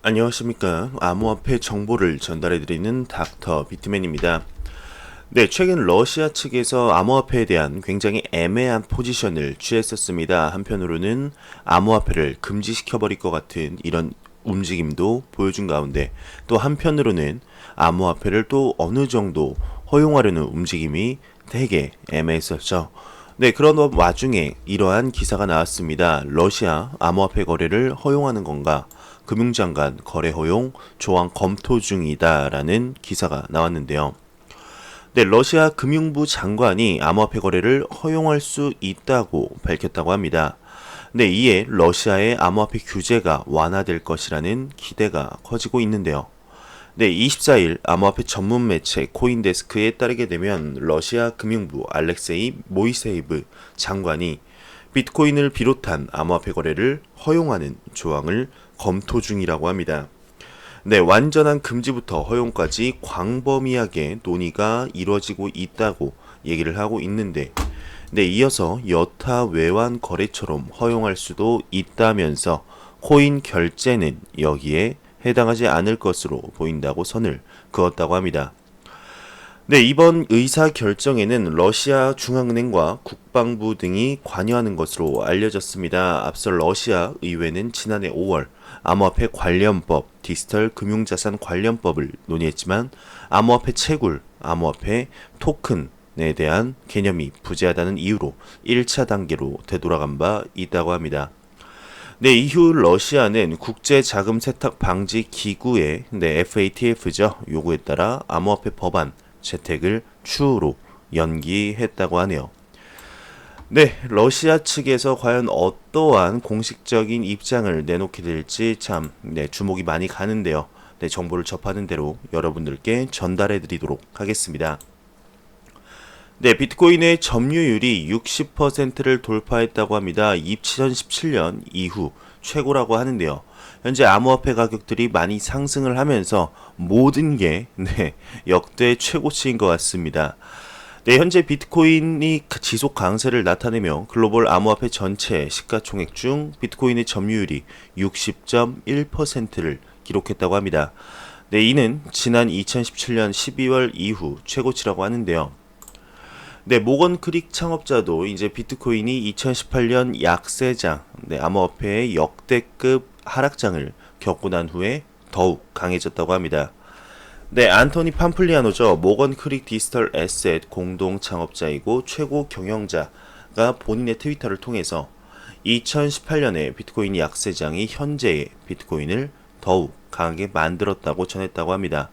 안녕하십니까. 암호화폐 정보를 전달해드리는 닥터 비트맨입니다. 네, 최근 러시아 측에서 암호화폐에 대한 굉장히 애매한 포지션을 취했었습니다. 한편으로는 암호화폐를 금지시켜버릴 것 같은 이런 움직임도 보여준 가운데, 또 한편으로는 암호화폐를 또 어느 정도 허용하려는 움직임이 되게 애매했었죠. 네, 그런 와중에 이러한 기사가 나왔습니다. 러시아 암호화폐 거래를 허용하는 건가? 금융장 간 거래 허용 조항 검토 중이다라는 기사가 나왔는데요. 네, 러시아 금융부 장관이 암호화폐 거래를 허용할 수 있다고 밝혔다고 합니다. 네, 이에 러시아의 암호화폐 규제가 완화될 것이라는 기대가 커지고 있는데요. 네, 24일 암호화폐 전문 매체 코인데스크에 따르게 되면 러시아 금융부 알렉세이 모이세이브 장관이 비트코인을 비롯한 암호화폐 거래를 허용하는 조항을 검토 중이라고 합니다. 네, 완전한 금지부터 허용까지 광범위하게 논의가 이루어지고 있다고 얘기를 하고 있는데, 네, 이어서 여타 외환 거래처럼 허용할 수도 있다면서 코인 결제는 여기에 해당하지 않을 것으로 보인다고 선을 그었다고 합니다. 네, 이번 의사 결정에는 러시아 중앙은행과 국방부 등이 관여하는 것으로 알려졌습니다. 앞서 러시아 의회는 지난해 5월 암호화폐 관련법, 디지털 금융자산 관련법을 논의했지만 암호화폐 채굴, 암호화폐 토큰에 대한 개념이 부재하다는 이유로 1차 단계로 되돌아간 바 있다고 합니다. 네, 이후 러시아는 국제자금세탁방지기구의 FATF죠. 요구에 따라 암호화폐 법안 채택을 추후로 연기했다고 하네요. 네, 러시아 측에서 과연 어떠한 공식적인 입장을 내놓게 될지 참 주목이 많이 가는데요. 네, 정보를 접하는 대로 여러분들께 전달해 드리도록 하겠습니다. 네, 비트코인의 점유율이 60%를 돌파했다고 합니다. 2017년 이후 최고라고 하는데요. 현재 암호화폐 가격들이 많이 상승을 하면서 모든 게 역대 최고치인 것 같습니다. 네, 현재 비트코인이 지속 강세를 나타내며 글로벌 암호화폐 전체 시가총액 중 비트코인의 점유율이 60.1%를 기록했다고 합니다. 네, 이는 지난 2017년 12월 이후 최고치라고 하는데요. 네, 모건 크릭 창업자도 이제 비트코인이 2018년 약세장, 암호화폐의 역대급 하락장을 겪고 난 후에 더욱 강해졌다고 합니다. 네, 안토니 팜플리아노죠. 모건 크릭 디지털 에셋 공동 창업자이고 최고 경영자가 본인의 트위터를 통해서 2018년에 비트코인 약세장이 현재의 비트코인을 더욱 강하게 만들었다고 전했다고 합니다.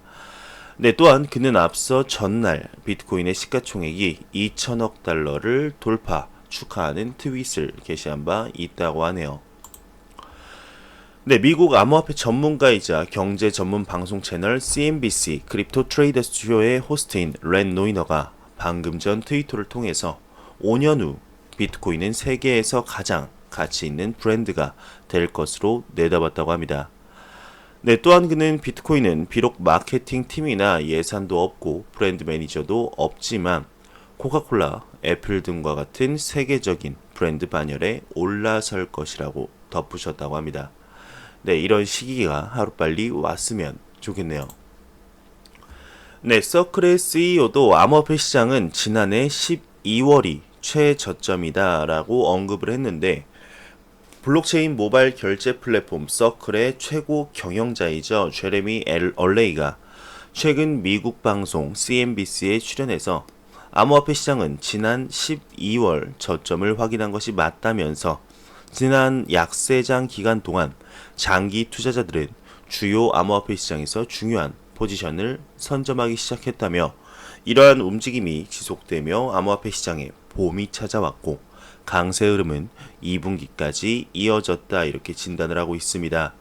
네, 또한 그는 앞서 전날 비트코인의 시가총액이 2천억 달러를 돌파 축하하는 트윗을 게시한 바 있다고 하네요. 네, 미국 암호화폐 전문가이자 경제 전문 방송 채널 CNBC 크립토 트레이더스 쇼의 호스트인 랜 노이너가 방금 전 트위터를 통해서 5년 후 비트코인은 세계에서 가장 가치 있는 브랜드가 될 것으로 내다봤다고 합니다. 네, 또한 그는 비트코인은 비록 마케팅 팀이나 예산도 없고 브랜드 매니저도 없지만 코카콜라, 애플 등과 같은 세계적인 브랜드 반열에 올라설 것이라고 덧붙였다고 합니다. 네, 이런 시기가 하루빨리 왔으면 좋겠네요. 네, 서클의 CEO도 암호화폐 시장은 지난해 12월이 최저점이다라고 언급을 했는데, 블록체인 모바일 결제 플랫폼 서클의 최고 경영자이죠. 제레미 얼레이가 최근 미국 방송 CNBC에 출연해서 암호화폐 시장은 지난 12월 저점을 확인한 것이 맞다면서 지난 약세장 기간 동안 장기 투자자들은 주요 암호화폐 시장에서 중요한 포지션을 선점하기 시작했다며 이러한 움직임이 지속되며 암호화폐 시장에 봄이 찾아왔고 강세 흐름은 2분기까지 이어졌다 이렇게 진단을 하고 있습니다.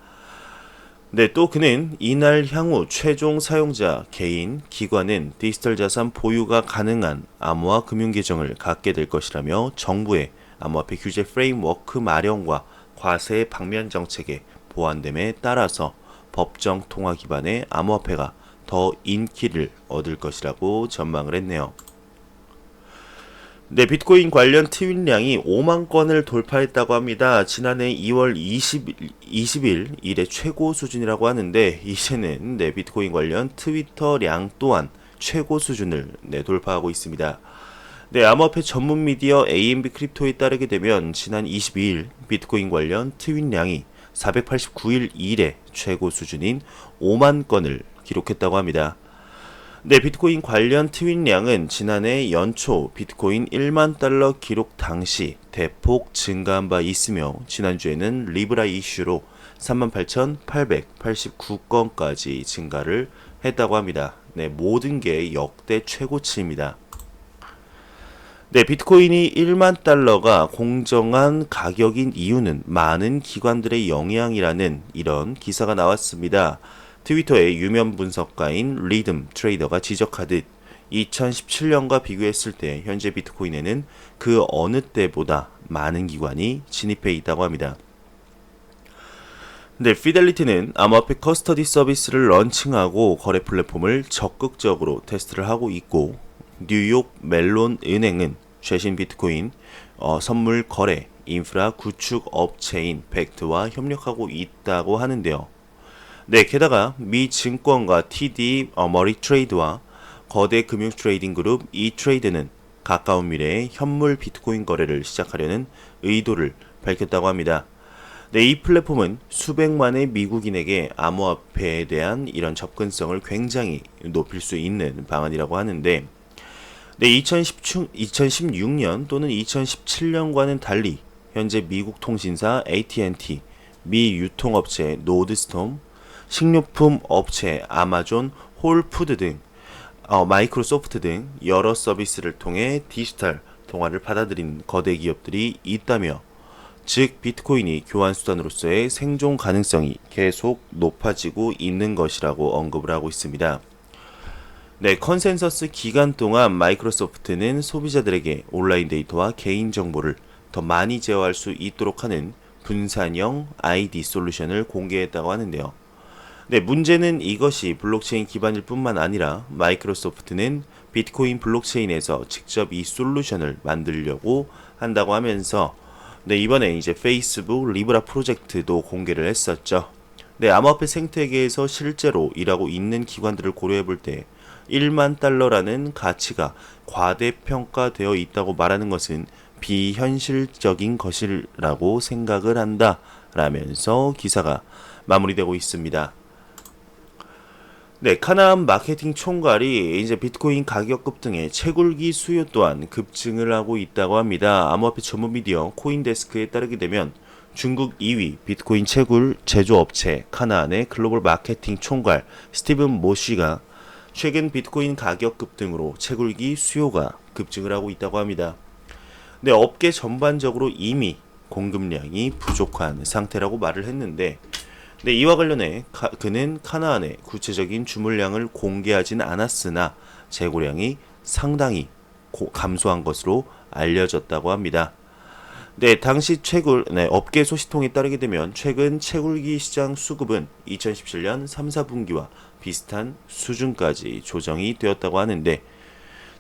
네, 또 그는 이날 향후 최종 사용자, 개인, 기관은 디지털 자산 보유가 가능한 암호화 금융 계정을 갖게 될 것이라며 정부의 암호화폐 규제 프레임워크 마련과 과세 방면 정책의 보완됨에 따라서 법정 통화 기반의 암호화폐가 더 인기를 얻을 것이라고 전망을 했네요. 네, 비트코인 관련 트윗량이 5만 건을 돌파했다고 합니다. 지난해 2월 20일 이래 최고 수준이라고 하는데 이제는 네, 비트코인 관련 트위터량 또한 최고 수준을 돌파하고 있습니다. 네, 암호화폐 전문 미디어 AMB 크립토에 따르게 되면 지난 22일 비트코인 관련 트윗량이 489일 이래 최고 수준인 5만 건을 기록했다고 합니다. 네, 비트코인 관련 트윗량은 지난해 연초 비트코인 1만 달러 기록 당시 대폭 증가한 바 있으며 지난주에는 리브라 이슈로 38,889건까지 증가를 했다고 합니다. 네, 모든 게 역대 최고치입니다. 네, 비트코인이 1만 달러가 공정한 가격인 이유는 많은 기관들의 영향이라는 이런 기사가 나왔습니다. 트위터의 유명 분석가인 리듬 트레이더가 지적하듯 2017년과 비교했을 때 현재 비트코인에는 그 어느 때보다 많은 기관이 진입해 있다고 합니다. 네, 피델리티는 암호화폐 커스터디 서비스를 런칭하고 거래 플랫폼을 적극적으로 테스트를 하고 있고 뉴욕 멜론 은행은 최신 비트코인 선물 거래 인프라 구축 업체인 벡트와 협력하고 있다고 하는데요. 네, 게다가 미 증권가 TD 머리트레이드와 거대 금융 트레이딩 그룹 이트레이드는 가까운 미래에 현물 비트코인 거래를 시작하려는 의도를 밝혔다고 합니다. 네, 이 플랫폼은 수백만의 미국인에게 암호화폐에 대한 이런 접근성을 굉장히 높일 수 있는 방안이라고 하는데 네, 2016년 또는 2017년과는 달리 현재 미국 통신사 AT&T, 미 유통업체 노드스톰, 식료품 업체 아마존, 홀푸드 등 마이크로소프트 등 여러 서비스를 통해 디지털 통화를 받아들인 거대 기업들이 있다며 즉 비트코인이 교환 수단으로서의 생존 가능성이 계속 높아지고 있는 것이라고 언급을 하고 있습니다. 네, 컨센서스 기간 동안 마이크로소프트는 소비자들에게 온라인 데이터와 개인 정보를 더 많이 제어할 수 있도록 하는 분산형 ID 솔루션을 공개했다고 하는데요. 네, 문제는 이것이 블록체인 기반일 뿐만 아니라 마이크로소프트는 비트코인 블록체인에서 직접 이 솔루션을 만들려고 한다고 하면서 네, 이번에 이제 페이스북 리브라 프로젝트도 공개를 했었죠. 네, 암호화폐 생태계에서 실제로 일하고 있는 기관들을 고려해 볼 때 1만 달러라는 가치가 과대평가되어 있다고 말하는 것은 비현실적인 것이라고 생각을 한다 라면서 기사가 마무리되고 있습니다. 네, 카나안 마케팅 총괄이 이제 비트코인 가격 급등에 채굴기 수요 또한 급증을 하고 있다고 합니다. 암호화폐 전문 미디어 코인데스크에 따르게 되면 중국 2위 비트코인 채굴 제조업체 카나안의 글로벌 마케팅 총괄 스티븐 모시가 최근 비트코인 가격 급등으로 채굴기 수요가 급증을 하고 있다고 합니다. 네, 업계 전반적으로 이미 공급량이 부족한 상태라고 말을 했는데 네, 이와 관련해 그는 카나안의 구체적인 주물량을 공개하진 않았으나 재고량이 상당히 감소한 것으로 알려졌다고 합니다. 네, 당시 업계 소식통에 따르게 되면 최근 채굴기 시장 수급은 2017년 3, 4분기와 비슷한 수준까지 조정이 되었다고 하는데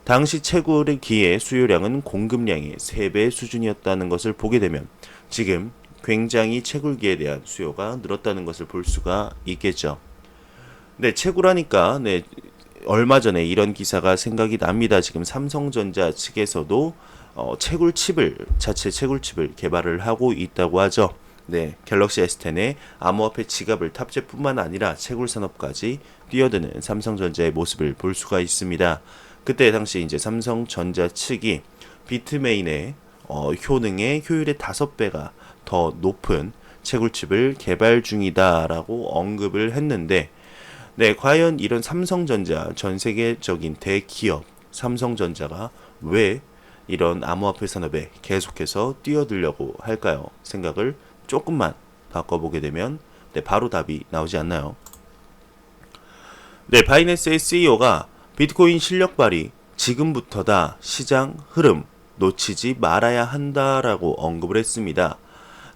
당시 채굴기의 수요량은 공급량의 3배 수준이었다는 것을 보게 되면 지금 굉장히 채굴기에 대한 수요가 늘었다는 것을 볼 수가 있겠죠. 네, 채굴하니까 네, 얼마 전에 이런 기사가 생각이 납니다. 지금 삼성전자 측에서도 자체 채굴칩을 개발을 하고 있다고 하죠. 네, 갤럭시 S10에 암호화폐 지갑을 탑재뿐만 아니라 채굴 산업까지 뛰어드는 삼성전자의 모습을 볼 수가 있습니다. 그때 당시 이제 삼성전자 측이 비트메인의 효능의 효율의 5배가 더 높은 채굴칩을 개발 중이다라고 언급을 했는데, 네, 과연 이런 삼성전자 전 세계적인 대기업 삼성전자가 왜 이런 암호화폐 산업에 계속해서 뛰어들려고 할까요? 생각을 조금만 바꿔보게 되면 네, 바로 답이 나오지 않나요? 네, 바이낸스의 CEO가 비트코인 실력 발휘 지금부터다 시장 흐름 놓치지 말아야 한다라고 언급을 했습니다.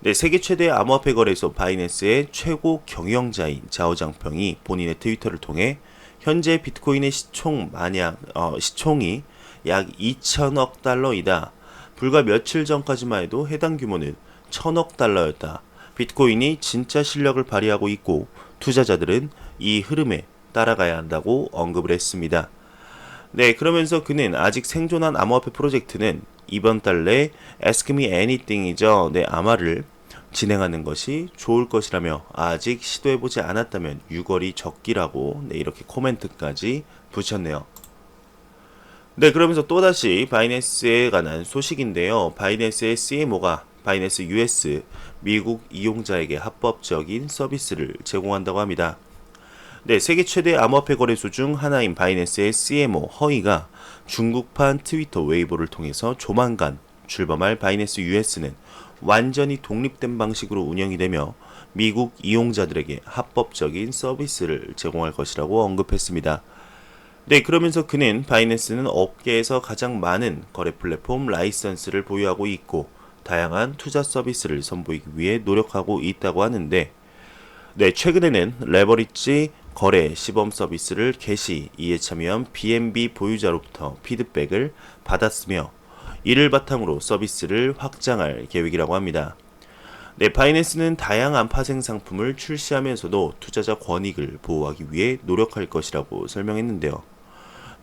네, 세계 최대 암호화폐 거래소 바이낸스의 최고 경영자인 자오 장평이 본인의 트위터를 통해 현재 비트코인의 시총이 약 2천억 달러이다. 불과 며칠 전까지만 해도 해당 규모는 1,000억 달러였다. 비트코인이 진짜 실력을 발휘하고 있고 투자자들은 이 흐름에 따라가야 한다고 언급을 했습니다. 네, 그러면서 그는 아직 생존한 암호화폐 프로젝트는 이번 달 내 Ask Me Anything이죠. 네, 암화를 진행하는 것이 좋을 것이라며 아직 시도해보지 않았다면 유거리 적기라고 네, 이렇게 코멘트까지 붙였네요. 네, 그러면서 또다시 바이낸스에 관한 소식인데요. 바이낸스의 CMO가 바이낸스 US 미국 이용자에게 합법적인 서비스를 제공한다고 합니다. 네, 세계 최대 암호화폐 거래소 중 하나인 바이낸스의 CMO 허이가 중국판 트위터 웨이보를 통해서 조만간 출범할 바이낸스 US는 완전히 독립된 방식으로 운영이 되며 미국 이용자들에게 합법적인 서비스를 제공할 것이라고 언급했습니다. 네, 그러면서 그는 바이낸스는 업계에서 가장 많은 거래 플랫폼 라이선스를 보유하고 있고 다양한 투자 서비스를 선보이기 위해 노력하고 있다고 하는데 네, 최근에는 레버리지 거래 시범 서비스를 개시, 이에 참여한 BNB 보유자로부터 피드백을 받았으며 이를 바탕으로 서비스를 확장할 계획이라고 합니다. 네, 바이낸스는 다양한 파생 상품을 출시하면서도 투자자 권익을 보호하기 위해 노력할 것이라고 설명했는데요.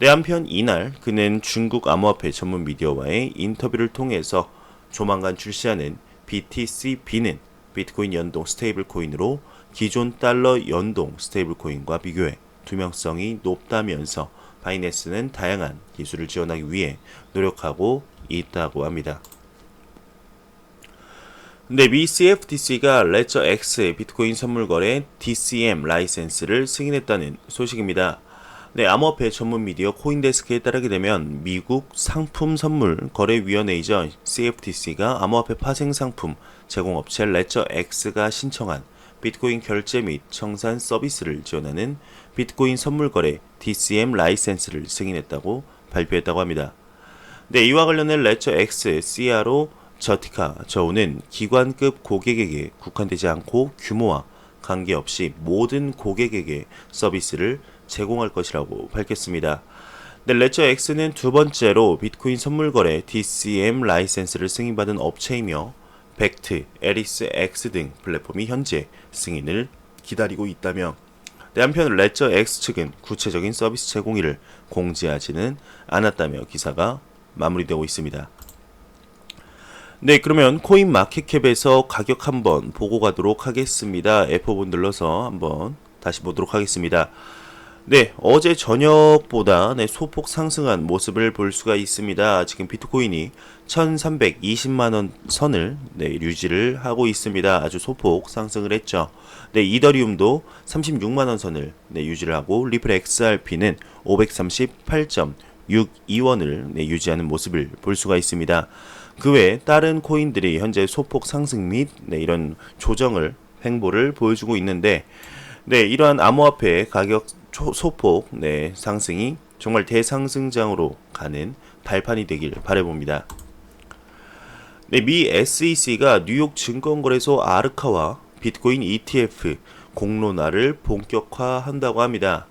네, 한편 이날 그는 중국 암호화폐 전문 미디어와의 인터뷰를 통해서 조만간 출시하는 BTC-B는 비트코인 연동 스테이블 코인으로 기존 달러 연동 스테이블 코인과 비교해 투명성이 높다면서 바이낸스는 다양한 기술을 지원하기 위해 노력하고 있다고 합니다. 네, 미 CFTC가 레저 X 비트코인 선물 거래 DCM 라이센스를 승인했다는 소식입니다. 네, 암호화폐 전문 미디어 코인데스크에 따르게 되면 미국 상품 선물 거래위원회이죠. CFTC가 암호화폐 파생 상품 제공업체 레저 X가 신청한 비트코인 결제 및 청산 서비스를 지원하는 비트코인 선물 거래 DCM 라이센스를 승인했다고 발표했다고 합니다. 네, 이와 관련해 레저 X CRO 저티카 저우는 기관급 고객에게 국한되지 않고 규모와 관계없이 모든 고객에게 서비스를 제공할 것이라고 밝혔습니다. 네, 레저 X는 두 번째로 비트코인 선물 거래 DCM 라이센스를 승인받은 업체이며 벡트, 에리스 X 등 플랫폼이 현재 승인을 기다리고 있다며 네, 한편 레저 X 측은 구체적인 서비스 제공일을 공지하지는 않았다며 기사가 마무리되고 있습니다. 네, 그러면 코인 마켓캡에서 가격 한번 보고 가도록 하겠습니다. F5번 눌러서 한번 다시 보도록 하겠습니다. 네, 어제 저녁보다 소폭 상승한 모습을 볼 수가 있습니다. 지금 비트코인이 1320만원 선을 유지를 하고 있습니다. 아주 소폭 상승을 했죠. 네, 이더리움도 36만원 선을 유지를 하고 리플 XRP는 538.62원을 유지하는 모습을 볼 수가 있습니다. 그 외에 다른 코인들이 현재 소폭 상승 및 이런 조정을 횡보를 보여주고 있는데 이러한 암호화폐 가격 소폭 상승이 정말 대상승장으로 가는 발판이 되길 바라봅니다. 미 SEC가 뉴욕 증권거래소 아르카와 비트코인 ETF 공론화를 본격화한다고 합니다.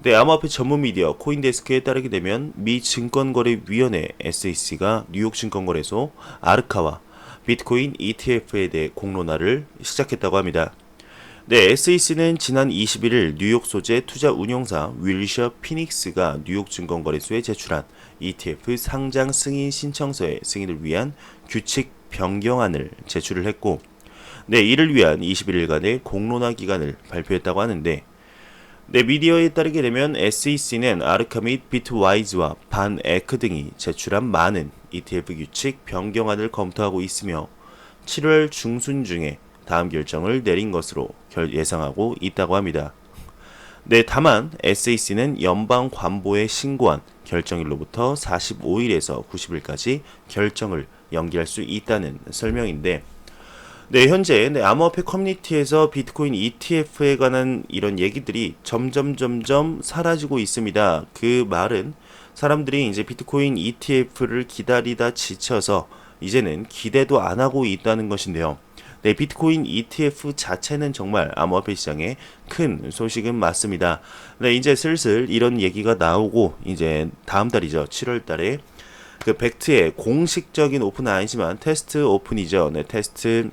암호화폐 전문 미디어 코인데스크에 따르게 되면 미 증권거래위원회 SEC가 뉴욕 증권거래소 아르카와 비트코인 ETF에 대해 공론화를 시작했다고 합니다. SEC는 지난 21일 뉴욕 소재 투자 운용사 윌셔 피닉스가 뉴욕 증권거래소에 제출한 ETF 상장 승인 신청서의 승인을 위한 규칙 변경안을 제출을 했고, 이를 위한 21일간의 공론화 기간을 발표했다고 하는데, 미디어에 따르게 되면 SEC는 아르카 및 비트와이즈와 반에크 등이 제출한 많은 ETF 규칙 변경안을 검토하고 있으며 7월 중순 중에 다음 결정을 내린 것으로 예상하고 있다고 합니다. 다만 SEC는 연방 관보에 신고한 결정일로부터 45일에서 90일까지 결정을 연기할 수 있다는 설명인데, 현재 암호화폐 커뮤니티에서 비트코인 ETF에 관한 이런 얘기들이 점점 사라지고 있습니다. 그 말은 사람들이 이제 비트코인 ETF를 기다리다 지쳐서 이제는 기대도 안 하고 있다는 것인데요. 네, 비트코인 ETF 자체는 정말 암호화폐 시장에 큰 소식은 맞습니다. 네, 이제 슬슬 이런 얘기가 나오고 이제 다음 달이죠. 7월 달에 그 벡트의 공식적인 오픈은 아니지만 테스트 오픈이죠. 네, 테스트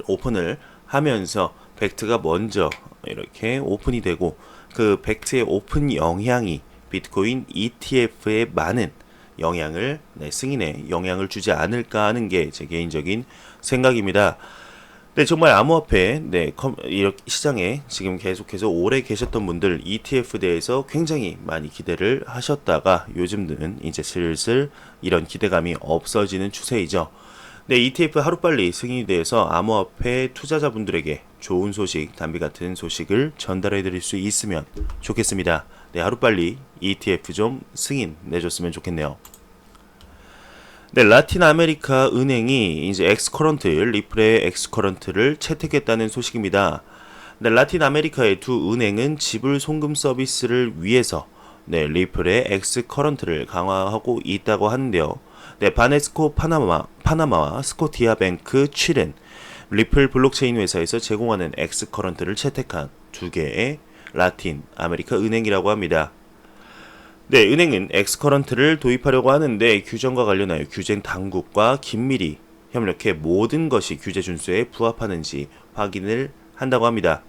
오픈을 하면서 벡트가 먼저 이렇게 오픈이 되고 그 벡트의 오픈 영향이 비트코인 ETF에 많은 영향을 승인에 영향을 주지 않을까 하는 게 제 개인적인 생각입니다. 네, 정말 암호화폐, 이렇게 시장에 지금 계속해서 오래 계셨던 분들 ETF 대해서 굉장히 많이 기대를 하셨다가 요즘은 이제 슬슬 이런 기대감이 없어지는 추세이죠. 네, ETF 하루빨리 승인이 돼서 암호화폐 투자자분들에게 좋은 소식, 담비 같은 소식을 전달해 드릴 수 있으면 좋겠습니다. 네, 하루빨리 ETF 좀 승인 내줬으면 좋겠네요. 네, 라틴 아메리카 은행이 이제 엑스커런트, 리플의 엑스커런트를 채택했다는 소식입니다. 네, 라틴 아메리카의 두 은행은 지불 송금 서비스를 위해서 리플의 엑스커런트를 강화하고 있다고 하는데요. 네, 바네스코 파나마와 스코티아 뱅크 칠은 리플 블록체인 회사에서 제공하는 엑스커런트를 채택한 두 개의 라틴 아메리카 은행이라고 합니다. 네, 은행은 엑스커런트를 도입하려고 하는데 규정과 관련하여 규정 당국과 긴밀히 협력해 모든 것이 규제 준수에 부합하는지 확인을 한다고 합니다.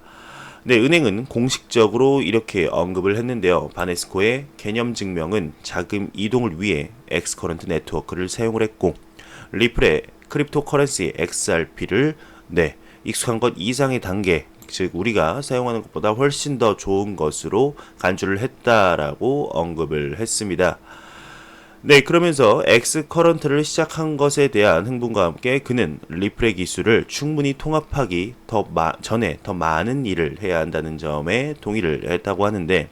네, 은행은 공식적으로 이렇게 언급을 했는데요. 바네스코의 개념 증명은 자금 이동을 위해 엑스커런트 네트워크를 사용을 했고 리플의 크립토커런시 XRP를 익숙한 것 이상의 단계, 즉 우리가 사용하는 것보다 훨씬 더 좋은 것으로 간주를 했다라고 언급을 했습니다. 네, 그러면서 엑스커런트를 시작한 것에 대한 흥분과 함께 그는 리플의 기술을 충분히 통합하기 전에 더 많은 일을 해야 한다는 점에 동의를 했다고 하는데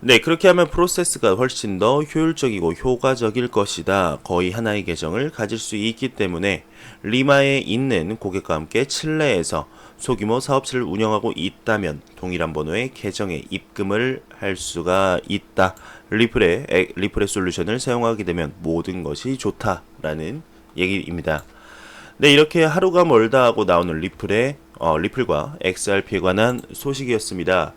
네, 그렇게 하면 프로세스가 훨씬 더 효율적이고 효과적일 것이다. 거의 하나의 계정을 가질 수 있기 때문에 리마에 있는 고객과 함께 칠레에서 소규모 사업체를 운영하고 있다면 동일한 번호의 계정에 입금을 할 수가 있다. 리플의 솔루션을 사용하게 되면 모든 것이 좋다라는 얘기입니다. 네, 이렇게 하루가 멀다 하고 나오는 리플과 XRP에 관한 소식이었습니다.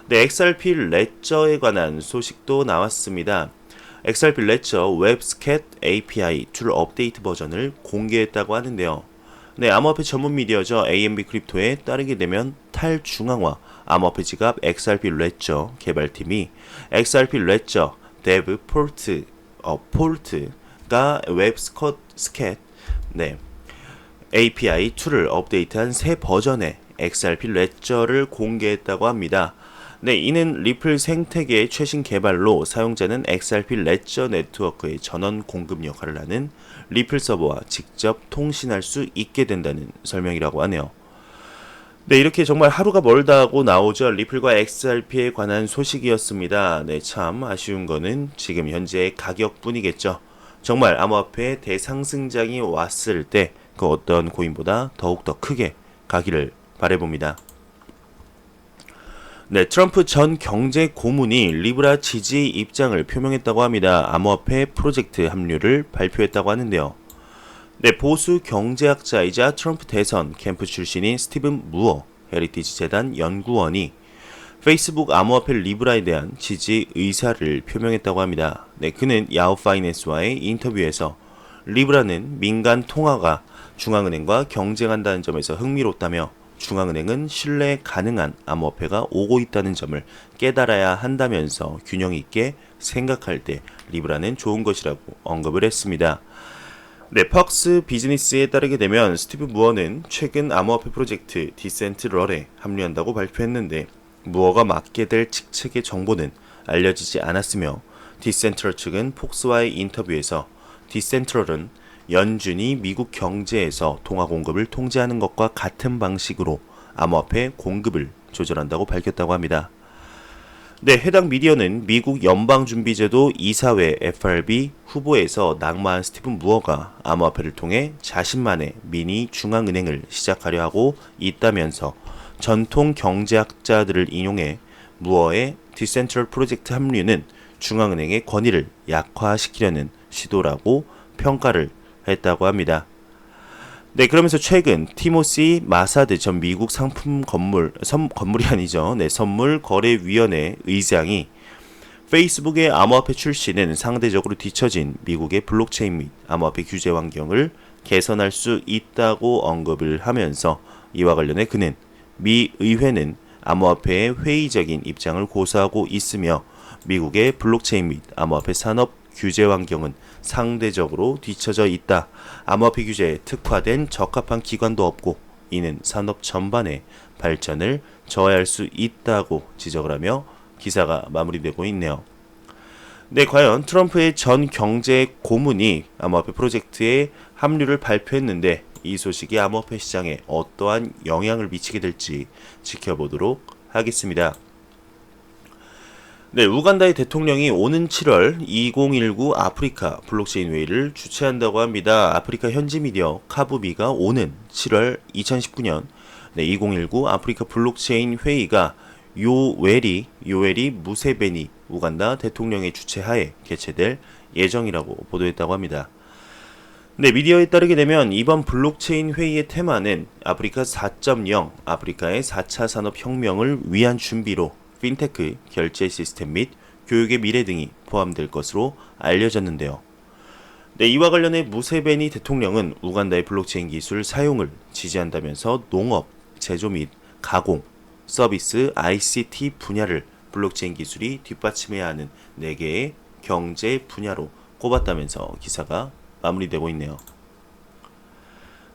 네, XRP 레저에 관한 소식도 나왔습니다. XRP 레저 웹스캣 API 툴 업데이트 버전을 공개했다고 하는데요. 네, 암호화폐 전문 미디어죠. AMB 크립토에 따르게 되면 탈중앙화 암호화폐 지갑 XRP 레저 개발팀이 XRP 레저 데브 폴트가 웹스캣 API 툴을 업데이트한 새 버전의 XRP 레저를 공개했다고 합니다. 네, 이는 리플 생태계의 최신 개발로 사용자는 XRP 레저 네트워크의 전원 공급 역할을 하는 리플 서버와 직접 통신할 수 있게 된다는 설명이라고 하네요. 네, 이렇게 정말 하루가 멀다 하고 나오죠. 리플과 XRP에 관한 소식이었습니다. 네, 참 아쉬운 거는 지금 현재의 가격뿐이겠죠. 정말 암호화폐 대상승장이 왔을 때 그 어떤 코인보다 더욱더 크게 가기를 바라봅니다. 네, 트럼프 전 경제 고문이 리브라 지지 입장을 표명했다고 합니다. 암호화폐 프로젝트 합류를 발표했다고 하는데요. 네, 보수 경제학자이자 트럼프 대선 캠프 출신인 스티븐 무어 헤리티지 재단 연구원이 페이스북 암호화폐 리브라에 대한 지지 의사를 표명했다고 합니다. 네, 그는 야후 파이낸스와의 인터뷰에서 리브라는 민간 통화가 중앙은행과 경쟁한다는 점에서 흥미롭다며 중앙은행은 신뢰 가능한 암호화폐가 오고 있다는 점을 깨달아야 한다면서 균형 있게 생각할 때 리브라는 좋은 것이라고 언급을 했습니다. 네, 퍽스 비즈니스에 따르게 되면 스티브 무어는 최근 암호화폐 프로젝트 디센트럴에 합류한다고 발표했는데 무어가 맡게 될 직책의 정보는 알려지지 않았으며 디센트럴 측은 폭스와의 인터뷰에서 디센트럴은 연준이 미국 경제에서 통화 공급을 통제하는 것과 같은 방식으로 암호화폐 공급을 조절한다고 밝혔다고 합니다. 네, 해당 미디어는 미국 연방준비제도 이사회 FRB 후보에서 낙마한 스티븐 무어가 암호화폐를 통해 자신만의 미니 중앙은행을 시작하려 하고 있다면서 전통 경제학자들을 인용해 무어의 디센트럴 프로젝트 합류는 중앙은행의 권위를 약화시키려는 시도라고 평가를 했다고 합니다. 네, 그러면서 최근 티모시 마사드 전 미국 건물이 아니죠. 네, 선물거래위원회 의장이 페이스북의 암호화폐 출시는 상대적으로 뒤처진 미국의 블록체인 및 암호화폐 규제 환경을 개선할 수 있다고 언급을 하면서 이와 관련해 그는 미 의회는 암호화폐의 회의적인 입장을 고수하고 있으며 미국의 블록체인 및 암호화폐 산업 규제 환경은 상대적으로 뒤처져 있다. 암호화폐 규제에 특화된 적합한 기관도 없고 이는 산업 전반의 발전을 저해할 수 있다고 지적을 하며 기사가 마무리되고 있네요. 네, 과연 트럼프의 전 경제 고문이 암호화폐 프로젝트에 합류를 발표했는데 이 소식이 암호화폐 시장에 어떠한 영향을 미치게 될지 지켜보도록 하겠습니다. 네, 우간다의 대통령이 오는 7월 2019 아프리카 블록체인 회의를 주최한다고 합니다. 아프리카 현지 미디어 카부비가 오는 7월 2019년 2019 아프리카 블록체인 회의가 요웨리 무세베니 우간다 대통령의 주최하에 개최될 예정이라고 보도했다고 합니다. 네, 미디어에 따르게 되면 이번 블록체인 회의의 테마는 아프리카 4.0, 아프리카의 4차 산업혁명을 위한 준비로 핀테크, 결제 시스템 및 교육의 미래 등이 포함될 것으로 알려졌는데요. 네, 이와 관련해 무세베니 대통령은 우간다의 블록체인 기술 사용을 지지한다면서 농업, 제조 및 가공, 서비스, ICT 분야를 블록체인 기술이 뒷받침해야 하는 4개의 경제 분야로 꼽았다면서 기사가 마무리되고 있네요.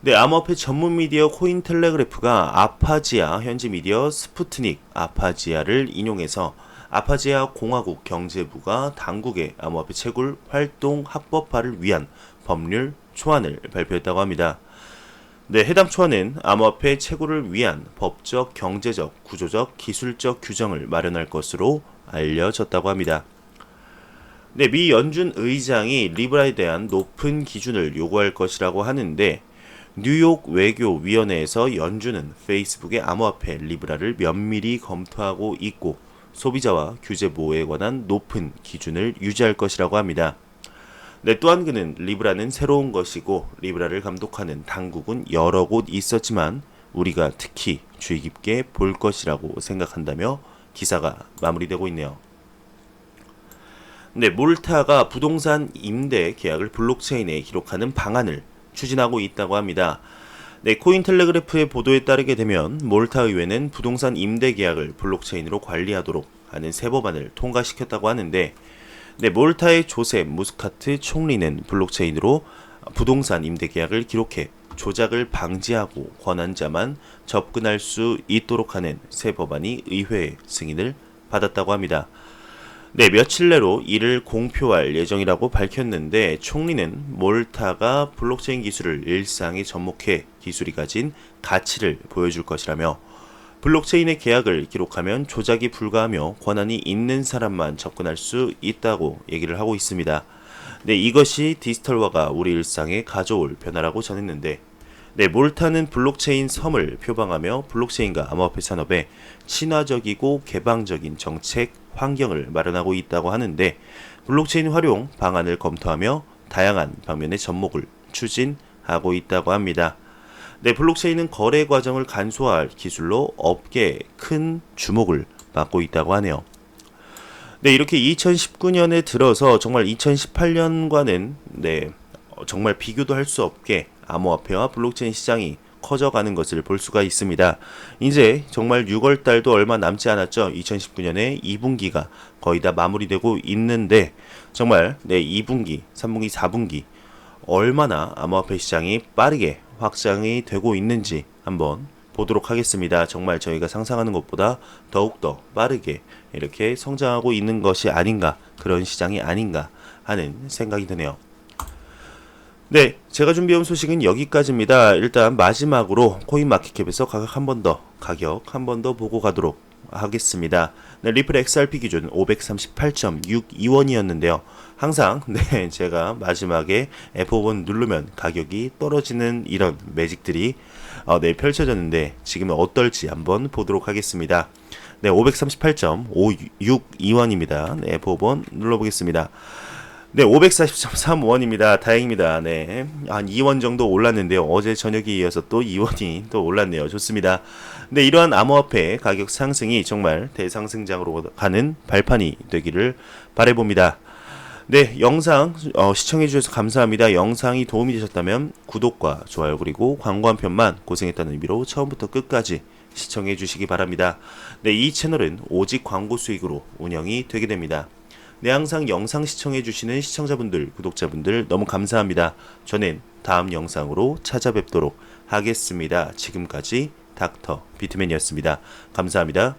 네, 암호화폐 전문 미디어 코인텔레그래프가 아파지아 현지 미디어 스푸트닉 아파지아를 인용해서 아파지아 공화국 경제부가 당국의 암호화폐 채굴 활동 합법화를 위한 법률 초안을 발표했다고 합니다. 네, 해당 초안은 암호화폐 채굴을 위한 법적, 경제적, 구조적, 기술적 규정을 마련할 것으로 알려졌다고 합니다. 네, 미 연준 의장이 리브라에 대한 높은 기준을 요구할 것이라고 하는데 뉴욕 외교위원회에서 연준은 페이스북의 암호화폐 리브라를 면밀히 검토하고 있고 소비자와 규제 보호에 관한 높은 기준을 유지할 것이라고 합니다. 네, 또한 그는 리브라는 새로운 것이고 리브라를 감독하는 당국은 여러 곳 있었지만 우리가 특히 주의 깊게 볼 것이라고 생각한다며 기사가 마무리되고 있네요. 네, 몰타가 부동산 임대 계약을 블록체인에 기록하는 방안을 추진하고 있다고 합니다. 네, 코인텔레그래프의 보도에 따르게 되면 몰타 의회는 부동산 임대 계약을 블록체인으로 관리하도록 하는 새 법안을 통과시켰다고 하는데 네, 몰타의 조셉 무스카트 총리는 블록체인으로 부동산 임대 계약을 기록해 조작을 방지하고 권한자만 접근할 수 있도록 하는 새 법안이 의회의 승인을 받았다고 합니다. 네, 며칠 내로 이를 공표할 예정이라고 밝혔는데 총리는 몰타가 블록체인 기술을 일상에 접목해 기술이 가진 가치를 보여줄 것이라며 블록체인의 계약을 기록하면 조작이 불가하며 권한이 있는 사람만 접근할 수 있다고 얘기를 하고 있습니다. 네, 이것이 디지털화가 우리 일상에 가져올 변화라고 전했는데 네, 몰타는 블록체인 섬을 표방하며 블록체인과 암호화폐 산업에 친화적이고 개방적인 정책 환경을 마련하고 있다고 하는데 블록체인 활용 방안을 검토하며 다양한 방면의 접목을 추진하고 있다고 합니다. 네, 블록체인은 거래 과정을 간소화할 기술로 업계에 큰 주목을 받고 있다고 하네요. 네, 이렇게 2019년에 들어서 정말 2018년과는 정말 비교도 할 수 없게 암호화폐와 블록체인 시장이 커져가는 것을 볼 수가 있습니다. 이제 정말 6월 달도 얼마 남지 않았죠. 2019년에 2분기가 거의 다 마무리되고 있는데 정말 2분기, 3분기, 4분기 얼마나 암호화폐 시장이 빠르게 확장이 되고 있는지 한번 보도록 하겠습니다. 정말 저희가 상상하는 것보다 더욱더 빠르게 이렇게 성장하고 있는 것이 아닌가, 그런 시장이 아닌가 하는 생각이 드네요. 네, 제가 준비해온 소식은 여기까지입니다. 일단 마지막으로 코인마켓캡에서 가격 한 번 더 보고 가도록 하겠습니다. 네, 리플 XRP 기준 538.62원이었는데요. 항상 제가 마지막에 F5번 누르면 가격이 떨어지는 이런 매직들이 펼쳐졌는데 지금은 어떨지 한번 보도록 하겠습니다. 네, 538.562원입니다. 네, F5번 눌러보겠습니다. 네, 540.3원입니다. 다행입니다. 네. 한 2원 정도 올랐는데요. 어제 저녁에 이어서 또 2원이 또 올랐네요. 좋습니다. 네, 이러한 암호화폐 가격 상승이 정말 대상승장으로 가는 발판이 되기를 바라봅니다. 네, 영상 시청해주셔서 감사합니다. 영상이 도움이 되셨다면 구독과 좋아요 그리고 광고 한 편만 고생했다는 의미로 처음부터 끝까지 시청해주시기 바랍니다. 네, 이 채널은 오직 광고 수익으로 운영이 되게 됩니다. 네, 항상 영상 시청해주시는 시청자분들, 구독자분들 너무 감사합니다. 저는 다음 영상으로 찾아뵙도록 하겠습니다. 지금까지 닥터 비트맨이었습니다. 감사합니다.